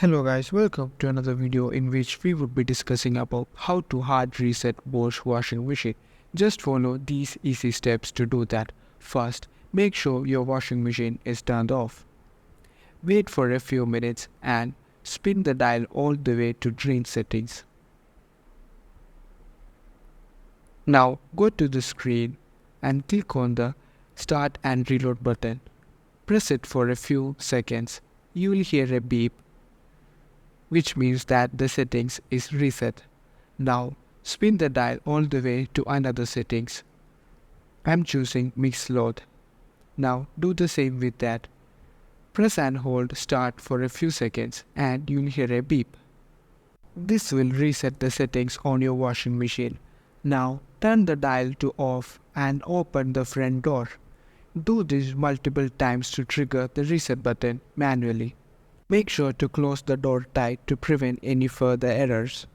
Hello guys, welcome to another video in which we would be discussing about how to hard reset Bosch washing machine. Just follow these easy steps to do that. First, make sure your washing machine is turned off. Wait for a few minutes and spin the dial all the way to drain settings. Now go to the screen and click on the start and reload button. Press it for a few seconds. You will hear a beep, which means that the settings is reset. Now spin the dial all the way to another settings. I'm choosing mix load. Now do the same with that. Press and hold start for a few seconds and you'll hear a beep. This will reset the settings on your washing machine. Now turn the dial to off and open the front door. Do this multiple times to trigger the reset button manually. Make sure to close the door tight to prevent any further errors.